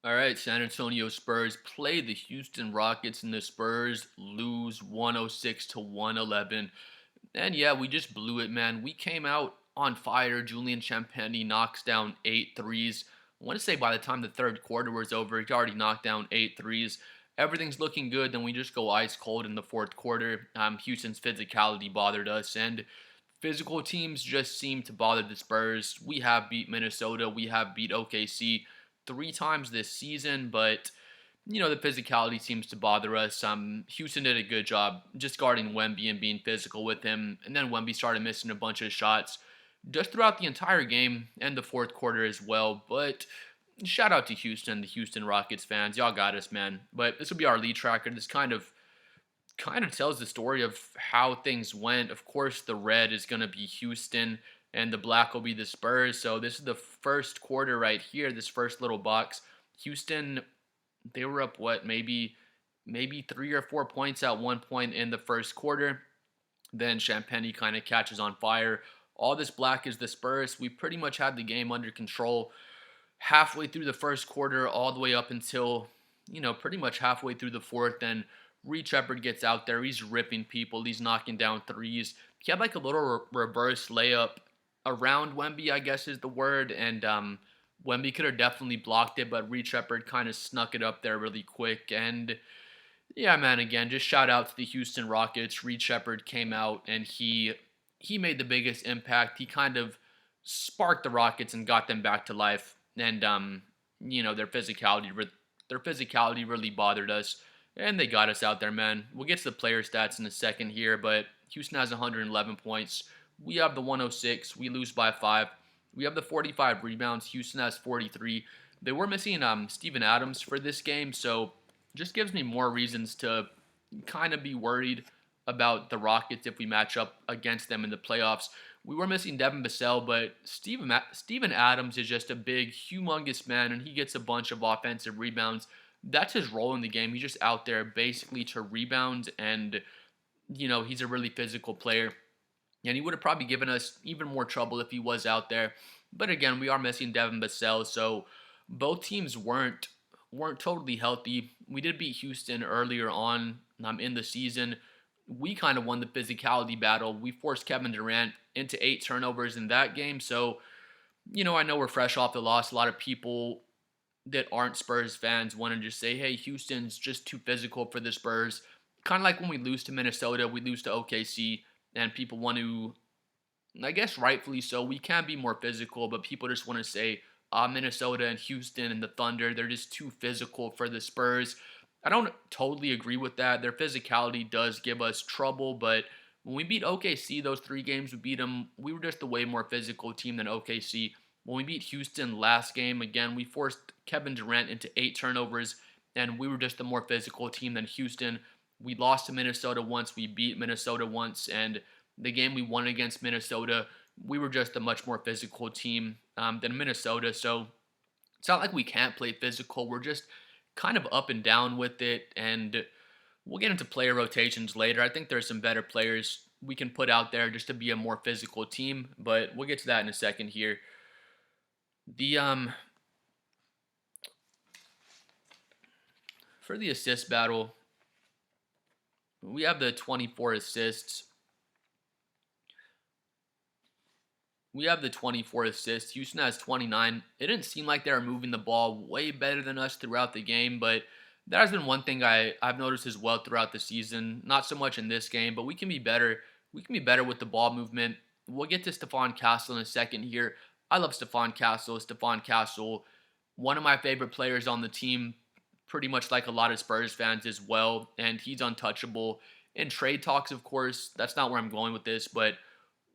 All right, San Antonio Spurs play the Houston Rockets, and the Spurs lose 106 to 111. And yeah, we just blew it, man. We came out on fire. Julian Champagny knocks down eight threes. I want to say by the time the third quarter was over, he already knocked down eight threes. Everything's looking good. Then we just go ice cold in the fourth quarter. Houston's physicality bothered us, and physical teams just seem to bother the Spurs. We have beat Minnesota. We have beat OKC three times this season, but the physicality seems to bother us. Houston did a good job just guarding Wemby and being physical with him, and then Wemby started missing a bunch of shots just throughout the entire game and the fourth quarter as well. But shout out to Houston, the Houston Rockets fans, y'all got us, man. But this will be our lead tracker. This kind of tells the story of how things went. Of course, the red is going to be Houston and the black will be the Spurs. So this is the first quarter right here, this first little box. Houston, they were up what, maybe 3 or 4 points at one point in the first quarter. Then Champagny kind of catches on fire. All this black is the Spurs. We pretty much had the game under control halfway through the first quarter, all the way up until, pretty much halfway through the fourth. Then Reed Shepard gets out there. He's ripping people. He's knocking down threes. He had like a little reverse layup around Wemby, I guess is the word. And Wemby could have definitely blocked it, but Reed Shepard kind of snuck it up there really quick. And yeah, man, again, just shout out to the Houston Rockets. Reed Shepard came out and he made the biggest impact. He kind of sparked the Rockets and got them back to life. And their physicality really bothered us. And they got us out there, man. We'll get to the player stats in a second here, but Houston has 111 points. We have the 106. We lose by 5. We have the 45 rebounds. Houston has 43. They were missing Steven Adams for this game, so just gives me more reasons to kind of be worried about the Rockets if we match up against them in the playoffs. We were missing Devin Vassell, but Steven Adams is just a big, humongous man, and he gets a bunch of offensive rebounds. That's his role in the game. He's just out there basically to rebound, and he's a really physical player. And he would have probably given us even more trouble if he was out there. But again, we are missing Devin Vassell, so both teams weren't totally healthy. We did beat Houston earlier on in the season. We kind of won the physicality battle. We forced Kevin Durant into 8 turnovers in that game. So, I know we're fresh off the loss. A lot of people that aren't Spurs fans want to just say, hey, Houston's just too physical for the Spurs. Kind of like when we lose to Minnesota, we lose to OKC, and people want to, I guess rightfully so, we can be more physical, but people just want to say, Minnesota and Houston and the Thunder, they're just too physical for the Spurs. I don't totally agree with that. Their physicality does give us trouble, but when we beat OKC, those 3 games we beat them, we were just a way more physical team than OKC. When we beat Houston last game, again, we forced Kevin Durant into 8 turnovers, and we were just a more physical team than Houston. We lost to Minnesota once, we beat Minnesota once, and the game we won against Minnesota, we were just a much more physical team than Minnesota. So it's not like we can't play physical. We're just kind of up and down with it, and we'll get into player rotations later. I think there's some better players we can put out there just to be a more physical team, but we'll get to that in a second here. The For the assist battle, we have the 24 assists. Houston has 29. It didn't seem like they were moving the ball way better than us throughout the game, but that has been one thing I've noticed as well throughout the season. Not so much in this game, but we can be better. We can be better with the ball movement. We'll get to Stephon Castle in a second here. I love Stephon Castle. One of my favorite players on the team, pretty much like a lot of Spurs fans as well, and he's untouchable. In trade talks, of course, that's not where I'm going with this, but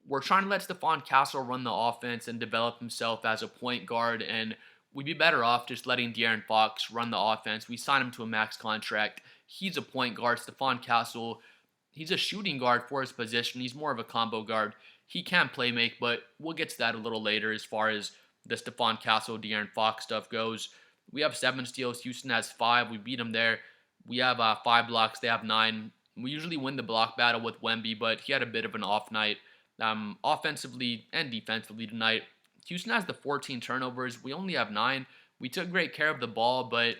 we're trying to let Stephon Castle run the offense and develop himself as a point guard, and we'd be better off just letting De'Aaron Fox run the offense. We signed him to a max contract. He's a point guard. Stephon Castle, he's a shooting guard for his position. He's more of a combo guard. He can play make, but we'll get to that a little later as far as the Stephon Castle, De'Aaron Fox stuff goes. We have 7 steals. Houston has 5. We beat them there. We have 5 blocks. They have 9. We usually win the block battle with Wemby, but he had a bit of an off night offensively and defensively tonight. Houston has the 14 turnovers. We only have 9. We took great care of the ball, but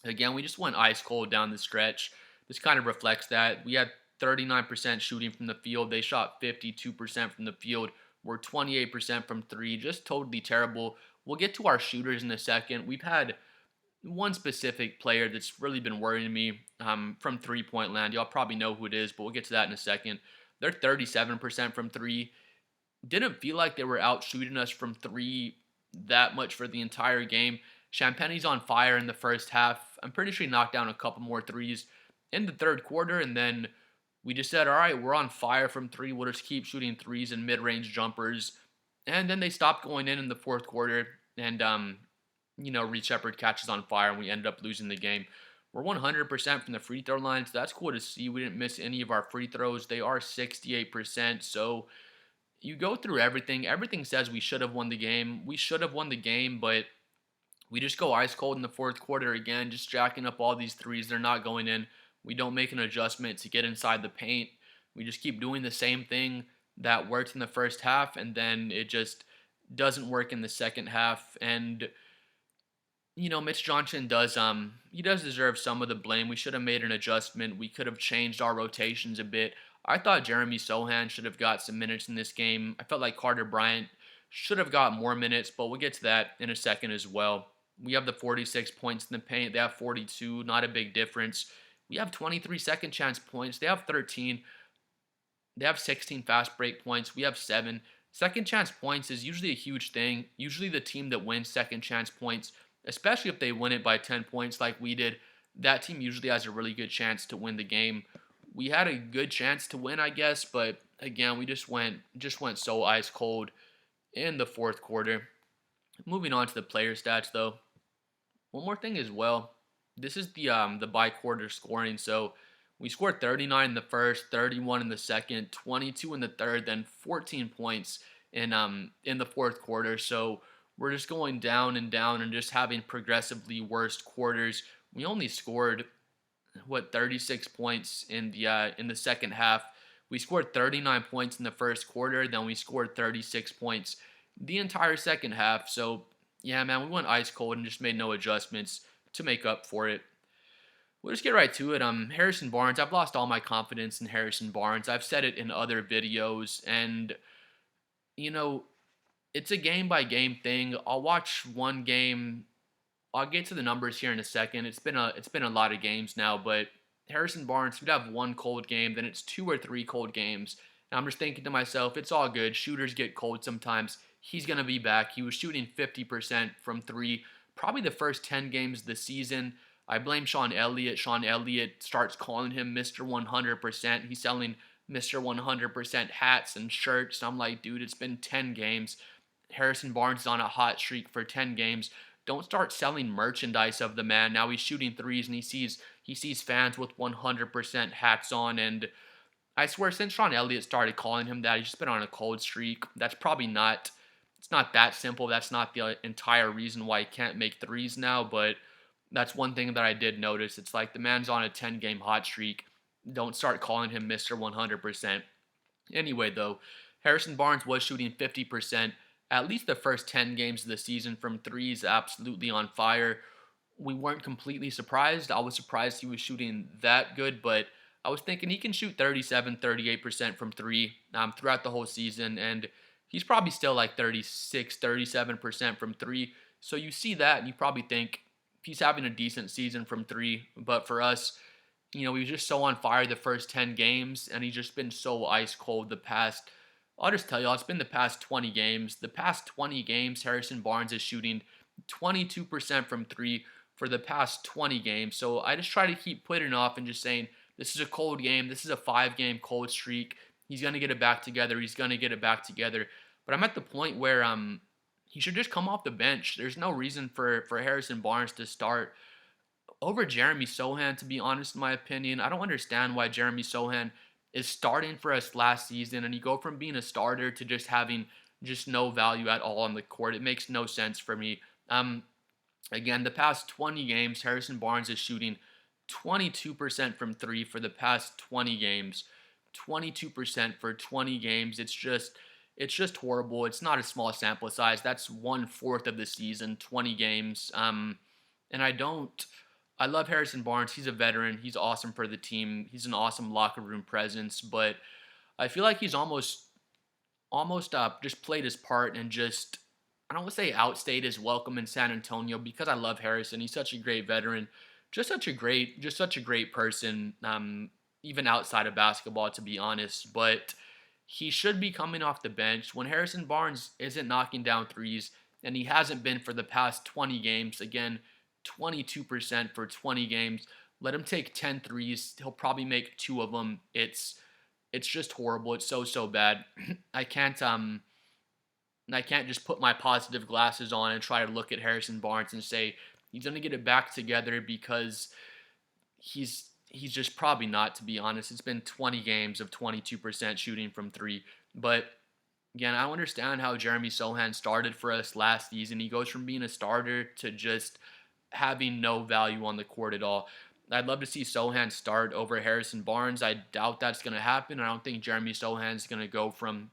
again, we just went ice cold down the stretch. This kind of reflects that. We had 39% shooting from the field. They shot 52% from the field. We're 28% from three. Just totally terrible. We'll get to our shooters in a second. We've had one specific player that's really been worrying me from three-point land. Y'all probably know who it is, but we'll get to that in a second. They're 37% from three. Didn't feel like they were out shooting us from three that much for the entire game. Champagne's on fire in the first half. I'm pretty sure he knocked down a couple more threes in the third quarter, and then we just said, all right, we're on fire from three. We'll just keep shooting threes and mid-range jumpers. And then they stopped going in the fourth quarter, and Reed Shepard catches on fire, and we ended up losing the game. We're 100% from the free throw line, so that's cool to see. We didn't miss any of our free throws. They are 68%, so you go through everything. Everything says we should have won the game. We should have won the game, but we just go ice cold in the fourth quarter again, just jacking up all these threes. They're not going in. We don't make an adjustment to get inside the paint. We just keep doing the same thing that worked in the first half, and then it just doesn't work in the second half. And Mitch Johnson does deserve some of the blame. We should have made an adjustment. We could have changed our rotations a bit. I thought Jeremy Sohan should have got some minutes in this game. I felt like Carter Bryant should have got more minutes, but we'll get to that in a second as well. We have the 46 points in the paint. They have 42, not a big difference. We have 23 second chance points. They have 13. They have 16 fast break points. We have 7. Second chance points is usually a huge thing. Usually the team that wins second chance points, especially if they win it by 10 points like we did, that team usually has a really good chance to win the game. We had a good chance to win, I guess, but again, we just went so ice cold in the fourth quarter. Moving on to the player stats, though. One more thing as well. This is the by quarter scoring. So we scored 39 in the first, 31 in the second, 22 in the third, then 14 points in the fourth quarter. So we're just going down and down and just having progressively worse quarters. We only scored 36 points in the second half. We scored 39 points in the first quarter, then we scored 36 points the entire second half. So yeah, man, we went ice cold and just made no adjustments to make up for it. We'll just get right to it. Harrison Barnes. I've lost all my confidence in Harrison Barnes. I've said it in other videos, and it's a game by game thing. I'll watch one game. I'll get to the numbers here in a second. It's been a lot of games now, but Harrison Barnes would have one cold game, then it's 2 or 3 cold games. And I'm just thinking to myself, it's all good. Shooters get cold sometimes. He's going to be back. He was shooting 50% from 3 probably the first 10 games of the season. I blame Sean Elliott. Sean Elliott starts calling him Mr. 100%. He's selling Mr. 100% hats and shirts. I'm like, dude, it's been 10 games. Harrison Barnes is on a hot streak for 10 games. Don't start selling merchandise of the man. Now he's shooting threes and he sees fans with 100% hats on. And I swear, since Sean Elliott started calling him that, he's just been on a cold streak. That's probably not. It's not that simple. That's not the entire reason why he can't make threes now. But that's one thing that I did notice. It's like the man's on a 10-game hot streak. Don't start calling him Mr. 100%. Anyway, though, Harrison Barnes was shooting 50%. At least the first 10 games of the season from threes, absolutely on fire. We weren't completely surprised. I was surprised he was shooting that good, but I was thinking he can shoot 37, 38% from three throughout the whole season, and he's probably still like 36, 37% from three. So you see that, and you probably think he's having a decent season from three. But for us, he was just so on fire the first 10 games, and he's just been so ice cold the past. I'll just tell y'all, it's been the past 20 games. The past 20 games, Harrison Barnes is shooting 22% from three for the past 20 games. So I just try to keep putting it off and just saying, this is a cold game. This is a 5-game cold streak. He's going to get it back together. He's going to get it back together. But I'm at the point where he should just come off the bench. There's no reason for Harrison Barnes to start over Jeremy Sohan, to be honest, in my opinion. I don't understand why Jeremy Sohan is starting for us last season, and you go from being a starter to just having just no value at all on the court. It makes no sense for me. Again, the past 20 games, Harrison Barnes is shooting 22% from three for the past 20 games. 22% for 20 games. It's just horrible. It's not a small sample size. That's 1/4 of the season, 20 games. And I love Harrison Barnes. He's a veteran. He's awesome for the team. He's an awesome locker room presence, but I feel like he's almost just played his part and just, I don't want to say outstayed his welcome in San Antonio, because I love Harrison. He's such a great veteran, just such a great person, even outside of basketball, to be honest. But he should be coming off the bench when Harrison Barnes isn't knocking down threes, and he hasn't been for the past 20 games. Again, 22% for 20 games. Let him take 10 threes. He'll probably make two of them. It's just horrible. It's so bad. I can't um I can't just put my positive glasses on and try to look at Harrison Barnes and say he's gonna get it back together, because he's just probably not, to be honest. It's been 20 games of 22% shooting from three. But again, I don't understand how Jeremy Sohan started for us last season. He goes from being a starter to just having no value on the court at all. I'd love to see Sohan start over Harrison Barnes. I doubt that's going to happen. I don't think Jeremy Sohan's going to go from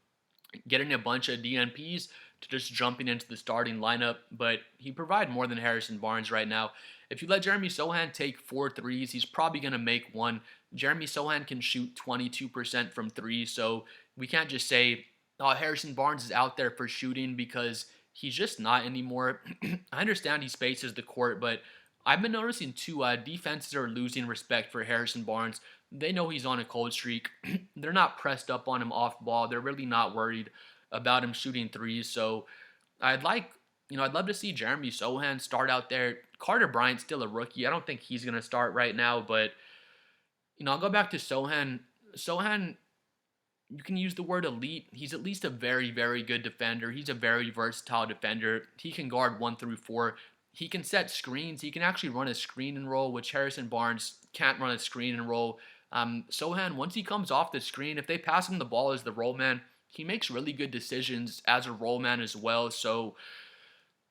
getting a bunch of DNPs to just jumping into the starting lineup, but he provides more than Harrison Barnes right now. If you let Jeremy Sohan take 4 threes, he's probably going to make one. Jeremy Sohan can shoot 22% from three, so we can't just say, oh, Harrison Barnes is out there for shooting, because he's just not anymore. I understand he spaces the court, but I've been noticing too, defenses are losing respect for Harrison Barnes. They know he's on a cold streak. They're not pressed up on him off ball. They're really not worried about him shooting threes. So I'd like, I'd love to see Jeremy Sohan start out there. Carter Bryant's still a rookie. I don't think he's going to start right now, but, I'll go back to Sohan. Sohan, you can use the word elite. He's at least a very, very good defender. He's a very versatile defender. He can guard 1 through 4. He can set screens. He can actually run a screen and roll, which Harrison Barnes can't run a screen and roll. Sohan, once he comes off the screen, if they pass him the ball as the roll man, he makes really good decisions as a roll man as well. So,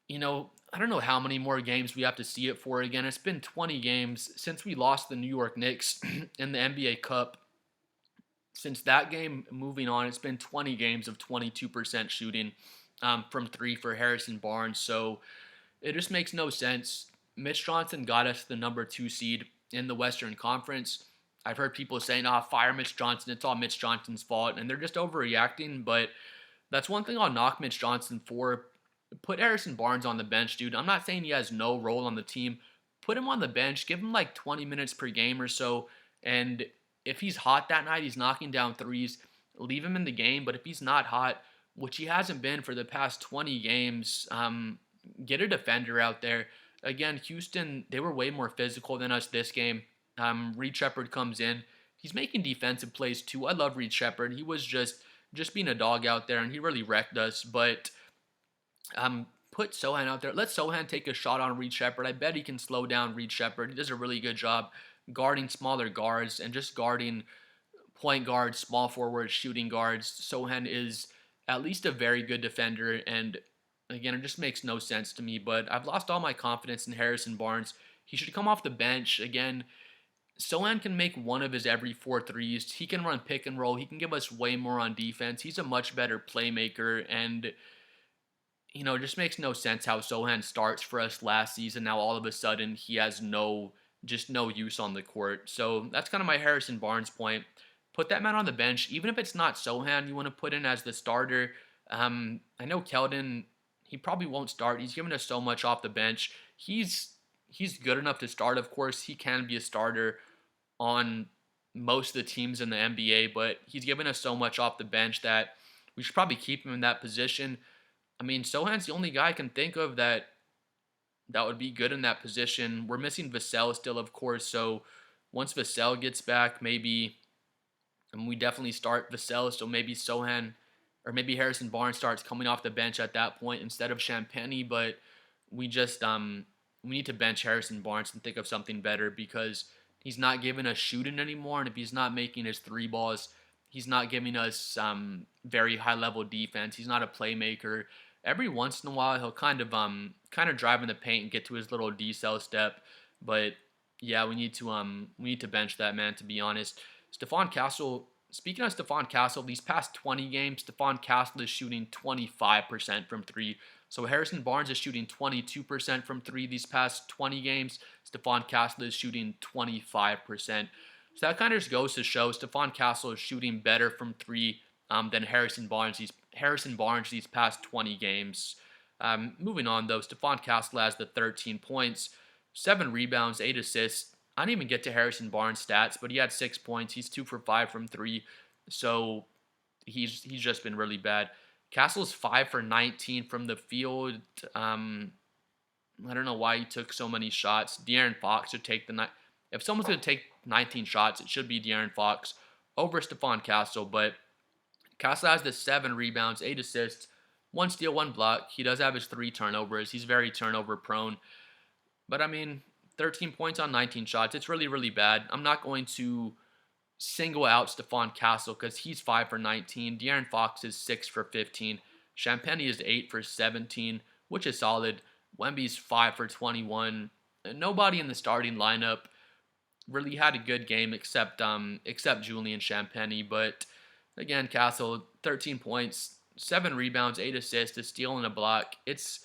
I don't know how many more games we have to see it for. Again, it's been 20 games since we lost the New York Knicks in the NBA Cup. Since that game, moving on, it's been 20 games of 22% shooting from three for Harrison Barnes. So it just makes no sense. Mitch Johnson got us the number 2 seed in the Western Conference. I've heard people saying, fire Mitch Johnson. It's all Mitch Johnson's fault. And they're just overreacting. But that's one thing I'll knock Mitch Johnson for. Put Harrison Barnes on the bench, dude. I'm not saying he has no role on the team. Put him on the bench. Give him like 20 minutes per game or so. And if he's hot that night, he's knocking down threes. Leave him in the game. But if he's not hot, which he hasn't been for the past 20 games, get a defender out there. Again, Houston, they were way more physical than us this game. Reed Shepherd comes in. He's making defensive plays too. I love Reed Shepherd. He was just being a dog out there, and he really wrecked us. But put Sohan out there. Let Sohan take a shot on Reed Shepherd. I bet he can slow down Reed Shepherd. He does a really good job guarding smaller guards and just guarding point guards, small forwards, shooting guards. Sohan is at least a very good defender, and again, it just makes no sense to me. But I've lost all my confidence in Harrison Barnes. He should come off the bench. Again, Sohan can make one of his every 4 threes. He can run pick and roll. He can give us way more on defense. He's a much better playmaker, and it just makes no sense how Sohan starts for us last season. Now all of a sudden he has no use on the court. So that's kind of my Harrison Barnes point. Put that man on the bench, even if it's not Sohan you want to put in as the starter. I know Keldon, he probably won't start. He's given us so much off the bench. He's good enough to start. Of course, he can be a starter on most of the teams in the NBA, but he's given us so much off the bench that we should probably keep him in that position. I mean, Sohan's the only guy I can think of that would be good in that position. We're missing Vassell still, of course, so once Vassell gets back, maybe, and we definitely start Vassell, so maybe Sohan or maybe Harrison Barnes starts coming off the bench at that point instead of Champagnie, but we just we need to bench Harrison Barnes and think of something better, because he's not giving us shooting anymore, and if he's not making his 3 balls, he's not giving us very high level defense. He's not a playmaker. Every once in a while, he'll kind of drive in the paint and get to his little decel step, but yeah, we need to bench that man, to be honest. Stephon Castle speaking of Stephon Castle, these past 20 games, Stephon Castle is shooting 25% from three. So Harrison Barnes is shooting 22% from three these past 20 games. Stephon Castle is shooting 25%. So that kind of just goes to show Stephon Castle is shooting better from three than Harrison Barnes these past 20 games. Moving on though, Stephon Castle has the 13 points, 7 rebounds, 8 assists. I didn't even get to Harrison Barnes' stats, but he had 6 points. He's 2 for 5 from three, so he's just been really bad. Castle's 5 for 19 from the field. I don't know why he took so many shots. De'Aaron Fox should take the if someone's going to take 19 shots, it should be De'Aaron Fox over Stephon Castle. But Castle has the 7 rebounds, 8 assists, 1 steal, 1 block. He does have his 3 turnovers. He's very turnover prone. But I mean, 13 points on 19 shots. It's really, really bad. I'm not going to single out Stephon Castle because he's 5 for 19. De'Aaron Fox is 6 for 15. Champagnie is 8 for 17, which is solid. Wemby's 5 for 21. Nobody in the starting lineup really had a good game except Julian Champagnie. But again, Castle, 13 points, 7 rebounds, 8 assists, a steal and a block. It's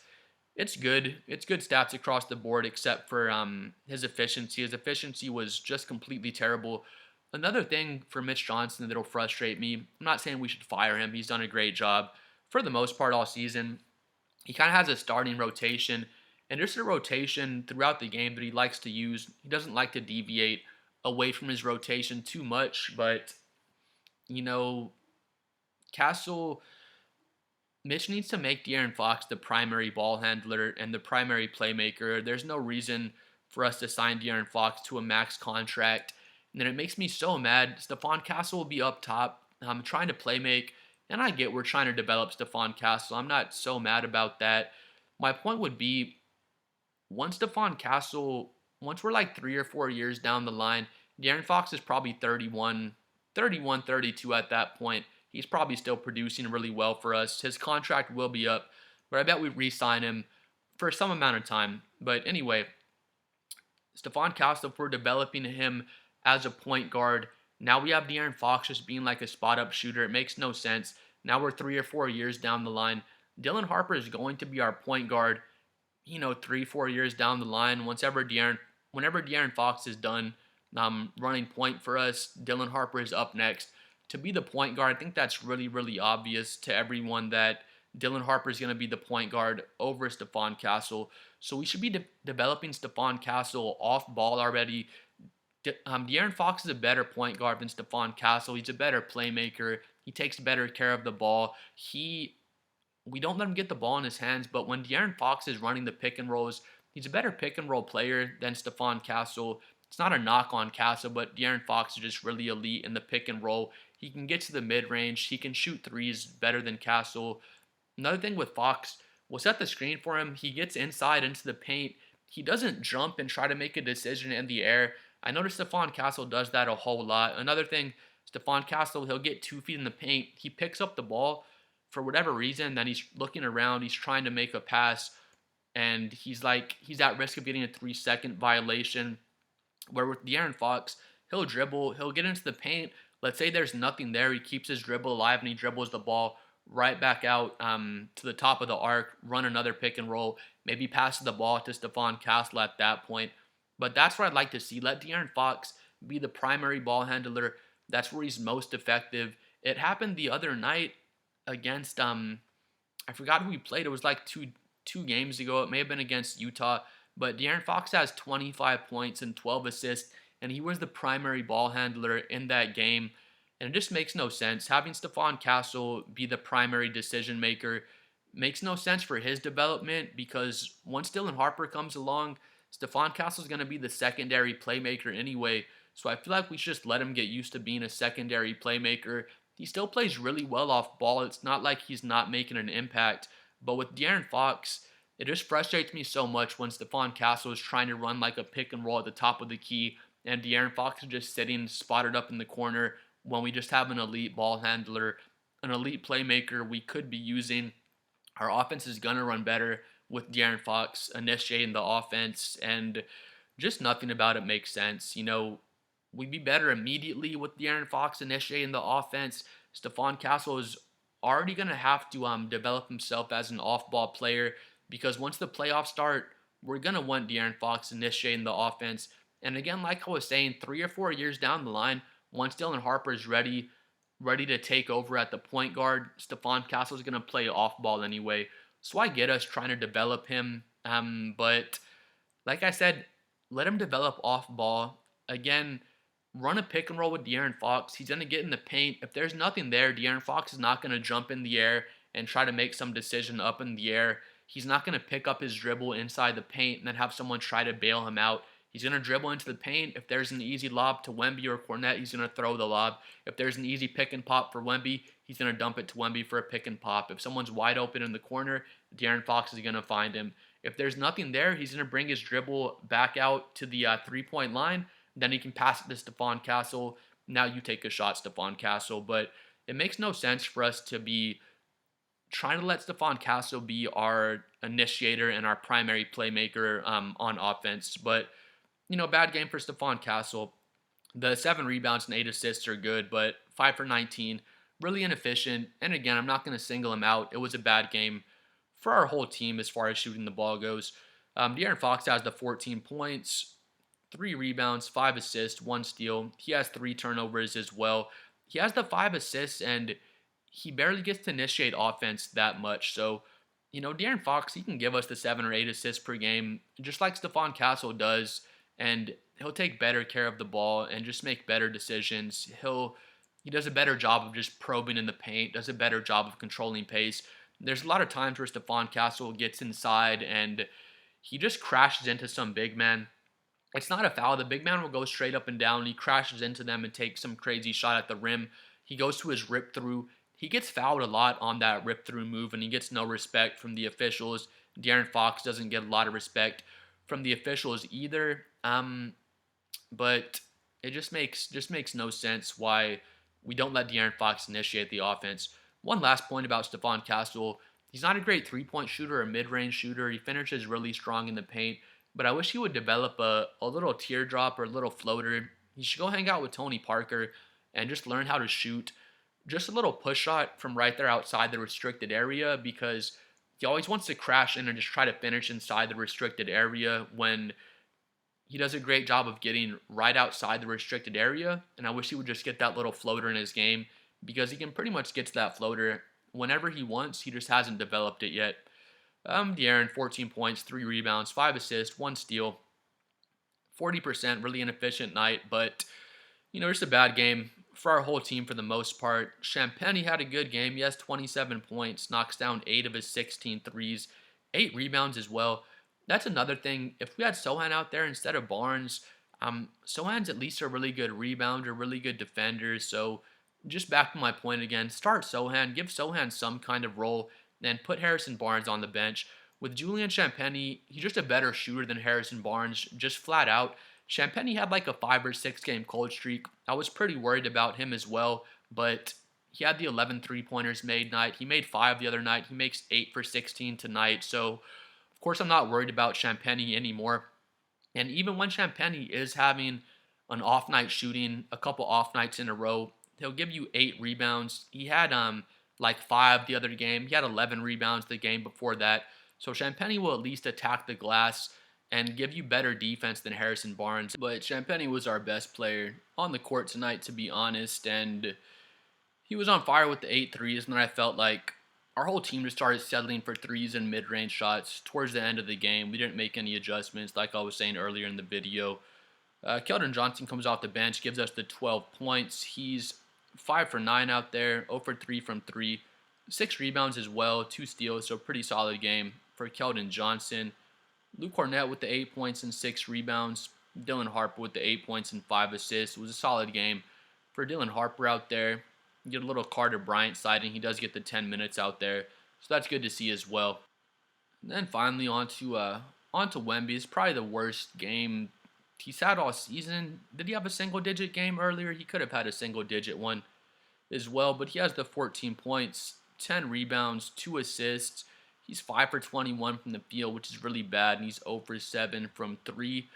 good. It's good stats across the board except for his efficiency. His efficiency was just completely terrible. Another thing for Mitch Johnson that'll frustrate me, I'm not saying we should fire him. He's done a great job for the most part all season. He kind of has a starting rotation, and just a rotation throughout the game that he likes to use. He doesn't like to deviate away from his rotation too much, but, you know, Mitch needs to make De'Aaron Fox the primary ball handler and the primary playmaker. There's no reason for us to sign De'Aaron Fox to a max contract. And then it makes me so mad. Stephon Castle will be up top. I'm trying to play make, and I get we're trying to develop Stephon Castle. I'm not so mad about that. My point would be, once we're like 3 or 4 years down the line, De'Aaron Fox is probably 31, 32 at that point. He's probably still producing really well for us. His contract will be up, but I bet we re-sign him for some amount of time. But anyway, Stephon Castle, if we're developing him as a point guard, now we have De'Aaron Fox just being like a spot-up shooter. It makes no sense. Now we're 3 or 4 years down the line. Dylan Harper is going to be our point guard, 3, 4 years down the line. Whenever De'Aaron Fox is done running point for us, Dylan Harper is up next to be the point guard. I think that's really, really obvious to everyone that Dylan Harper is going to be the point guard over Stephon Castle. So we should be developing Stephon Castle off ball already. De'Aaron Fox is a better point guard than Stephon Castle. He's a better playmaker. He takes better care of the ball. We don't let him get the ball in his hands, but when De'Aaron Fox is running the pick and rolls, he's a better pick and roll player than Stephon Castle. It's not a knock on Castle, but De'Aaron Fox is just really elite in the pick and roll. He can get to the mid-range. He can shoot threes better than Castle. Another thing with Fox, we'll set the screen for him. He gets inside into the paint. He doesn't jump and try to make a decision in the air. I noticed Stephon Castle does that a whole lot. Another thing, Stephon Castle, he'll get 2 feet in the paint. He picks up the ball for whatever reason. Then he's looking around. He's trying to make a pass. And he's at risk of getting a 3-second violation. Where with De'Aaron Fox, he'll dribble. He'll get into the paint. Let's say there's nothing there. He keeps his dribble alive and he dribbles the ball right back out to the top of the arc, run another pick and roll, maybe pass the ball to Stephon Castle at that point. But that's what I'd like to see. Let De'Aaron Fox be the primary ball handler. That's where he's most effective. It happened the other night against, I forgot who he played. It was like two games ago. It may have been against Utah. But De'Aaron Fox has 25 points and 12 assists, and he was the primary ball handler in that game. And it just makes no sense. Having Stephon Castle be the primary decision maker makes no sense for his development, because once Dylan Harper comes along, Stephon Castle is going to be the secondary playmaker anyway. So I feel like we should just let him get used to being a secondary playmaker. He still plays really well off ball. It's not like he's not making an impact. But with De'Aaron Fox, it just frustrates me so much when Stephon Castle is trying to run like a pick and roll at the top of the key, and De'Aaron Fox is just sitting spotted up in the corner when we just have an elite ball handler, an elite playmaker we could be using. Our offense is going to run better with De'Aaron Fox initiating the offense, and just nothing about it makes sense. we'd be better immediately with De'Aaron Fox initiating the offense. Stephon Castle is already going to have to develop himself as an off-ball player because once the playoffs start, we're going to want De'Aaron Fox initiating the offense. And again, like I was saying, 3 or 4 years down the line, once Dylan Harper is ready to take over at the point guard, Stephon Castle is going to play off-ball anyway. So I get us trying to develop him, but like I said, let him develop off ball. Again, run a pick and roll with De'Aaron Fox. He's going to get in the paint. If there's nothing there, De'Aaron Fox is not going to jump in the air and try to make some decision up in the air. He's not going to pick up his dribble inside the paint and then have someone try to bail him out. He's going to dribble into the paint. If there's an easy lob to Wemby or Cornette, he's going to throw the lob. If there's an easy pick and pop for Wemby, he's going to dump it to Wemby for a pick and pop. If someone's wide open in the corner, De'Aaron Fox is going to find him. If there's nothing there, he's going to bring his dribble back out to the three-point line. Then he can pass it to Stephon Castle. Now you take a shot, Stephon Castle. But it makes no sense for us to be trying to let Stephon Castle be our initiator and our primary playmaker on offense. But, bad game for Stephon Castle. The 7 rebounds and 8 assists are good, but 5 for 19, really inefficient. And again, I'm not going to single him out. It was a bad game for our whole team as far as shooting the ball goes. De'Aaron Fox has the 14 points, 3 rebounds, 5 assists, 1 steal. He has 3 turnovers as well. He has the 5 assists, and he barely gets to initiate offense that much. So, De'Aaron Fox, he can give us the 7 or 8 assists per game, just like Stephon Castle does, and he'll take better care of the ball and just make better decisions. He does a better job of just probing in the paint, does a better job of controlling pace. There's a lot of times where Stephon Castle gets inside and he just crashes into some big man. It's not a foul. The big man will go straight up and down. He crashes into them and takes some crazy shot at the rim. He goes to his rip through. He gets fouled a lot on that rip through move, and he gets no respect from the officials. De'Aaron Fox doesn't get a lot of respect from the officials either. But it just makes no sense why we don't let De'Aaron Fox initiate the offense. One last point about Stephon Castle. He's not a great three-point shooter or mid-range shooter. He finishes really strong in the paint, but I wish he would develop a little teardrop or a little floater. He should go hang out with Tony Parker and just learn how to shoot just a little push shot from right there outside the restricted area, because he always wants to crash in and just try to finish inside the restricted area when he does a great job of getting right outside the restricted area. And I wish he would just get that little floater in his game, because he can pretty much get to that floater whenever he wants. He just hasn't developed it yet. De'Aaron, 14 points, 3 rebounds, 5 assists, 1 steal, 40%, really inefficient night, but, just a bad game for our whole team for the most part. Champagnie had a good game. He has 27 points, knocks down 8 of his 16 threes, 8 rebounds as well. That's another thing. If we had Sochan out there instead of Barnes, Sochan's at least a really good rebounder, really good defender, so just back to my point again, start Sochan, give Sochan some kind of role, and put Harrison Barnes on the bench. With Julian Champagnie, he's just a better shooter than Harrison Barnes, just flat out. Champagnie had like a 5 or 6 game cold streak. I was pretty worried about him as well, but he had the 11 three-pointers made night. He made 5 the other night. He makes 8 for 16 tonight. So, of course, I'm not worried about Champagnie anymore. And even when Champagnie is having an off night shooting, a couple off nights in a row, he'll give you 8 rebounds. He had like 5 the other game. He had 11 rebounds the game before that. So Champagnie will at least attack the glass and give you better defense than Harrison Barnes. But Champagnie was our best player on the court tonight, to be honest, and he was on fire with the 8 threes, and then I felt like our whole team just started settling for threes and mid-range shots towards the end of the game. We didn't make any adjustments, like I was saying earlier in the video. Keldon Johnson comes off the bench, gives us the 12 points. He's 5 for 9 out there, 0 for 3 from 3. 6 rebounds as well, 2 steals, so pretty solid game for Keldon Johnson. Luke Cornette with the 8 points and 6 rebounds. Dylan Harper with the 8 points and 5 assists. It was a solid game for Dylan Harper out there. You get a little Carter Bryant sighting. He does get the 10 minutes out there, so that's good to see as well. And then finally on to Wemby. It's probably the worst game he's had all season. Did he have a single-digit game earlier? He could have had a single-digit one as well, but he has the 14 points, 10 rebounds, 2 assists. He's 5 for 21 from the field, which is really bad, and he's 0 for 7 from 3.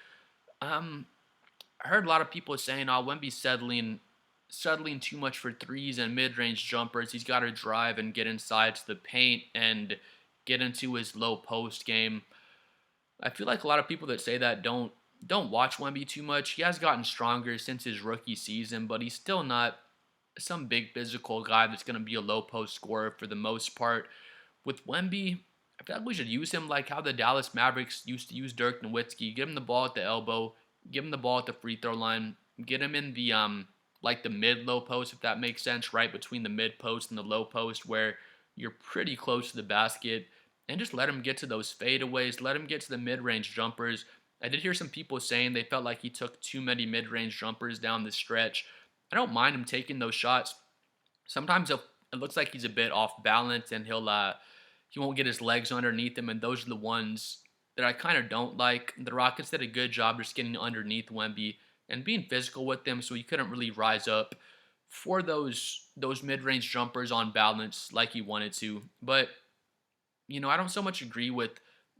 I heard a lot of people saying, "Oh, Wemby's settling too much for threes and mid-range jumpers. He's got to drive and get inside to the paint and get into his low post game." I feel like a lot of people that say that don't watch Wemby too much. He has gotten stronger since his rookie season, but he's still not some big physical guy that's going to be a low post scorer for the most part. With Wemby, I feel like we should use him like how the Dallas Mavericks used to use Dirk Nowitzki. Give him the ball at the elbow, give him the ball at the free throw line, get him in the like the mid low post, if that makes sense, right between the mid post and the low post where you're pretty close to the basket, and just let him get to those fadeaways, let him get to the mid range jumpers. I did hear some people saying they felt like he took too many mid range jumpers down the stretch. I don't mind him taking those shots. Sometimes it looks like he's a bit off balance and he won't get his legs underneath him, and those are the ones that I kind of don't like. The Rockets did a good job just getting underneath Wemby and being physical with them, so he couldn't really rise up for those mid-range jumpers on balance like he wanted to. But I don't so much agree with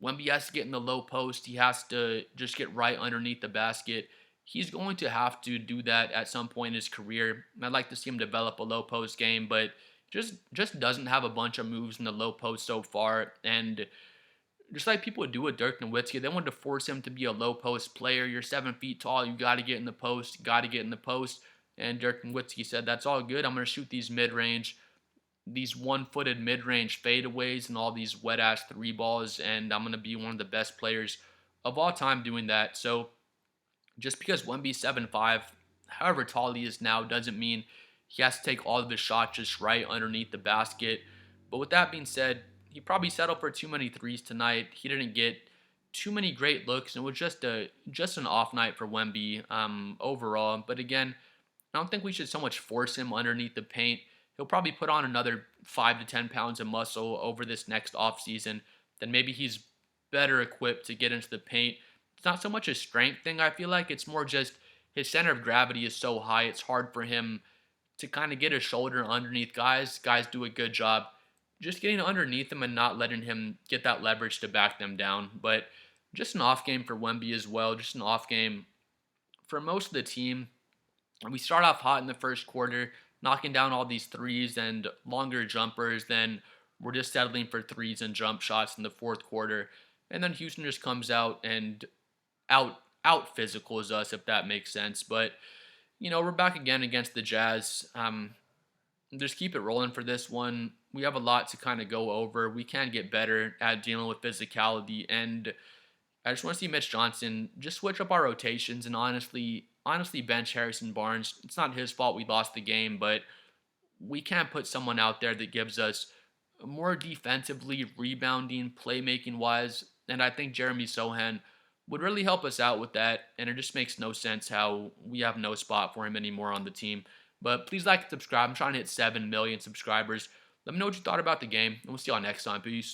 Wemby has to get in the low post. He has to just get right underneath the basket. He's going to have to do that at some point in his career. I'd like to see him develop a low post game, but just doesn't have a bunch of moves in the low post so far. And just like people would do with Dirk Nowitzki, they wanted to force him to be a low post player. You're 7 feet tall. You got to get in the post. Got to get in the post. And Dirk Nowitzki said, "That's all good. I'm going to shoot these mid-range, these one-footed mid-range fadeaways and all these wet-ass three balls, and I'm going to be one of the best players of all time doing that." So just because Wemby's 7'5", however tall he is now, doesn't mean he has to take all of his shots just right underneath the basket. But with that being said, he probably settled for too many threes tonight. He didn't get too many great looks, and it was just an off night for Wemby overall. But again, I don't think we should so much force him underneath the paint. He'll probably put on another 5 to 10 pounds of muscle over this next offseason. Then maybe he's better equipped to get into the paint. It's not so much a strength thing, I feel like. It's more just his center of gravity is so high, it's hard for him to kind of get his shoulder underneath guys. Guys do a good job just getting underneath him and not letting him get that leverage to back them down. But just an off game for Wemby as well. Just an off game for most of the team. We start off hot in the first quarter, knocking down all these threes and longer jumpers. Then we're just settling for threes and jump shots in the fourth quarter. And then Houston just comes out and out physicals us, if that makes sense. But we're back again against the Jazz. Just keep it rolling for this one. We have a lot to kind of go over. We can get better at dealing with physicality, and I just want to see Mitch Johnson just switch up our rotations and honestly bench Harrison Barnes. It's not his fault we lost the game, but we can't put someone out there that gives us more defensively, rebounding, playmaking wise. And I think Jeremy Sohan would really help us out with that. And it just makes no sense how we have no spot for him anymore on the team. But please like and subscribe. I'm trying to hit 7 million subscribers. Let me know what you thought about the game, and we'll see y'all next time. Peace.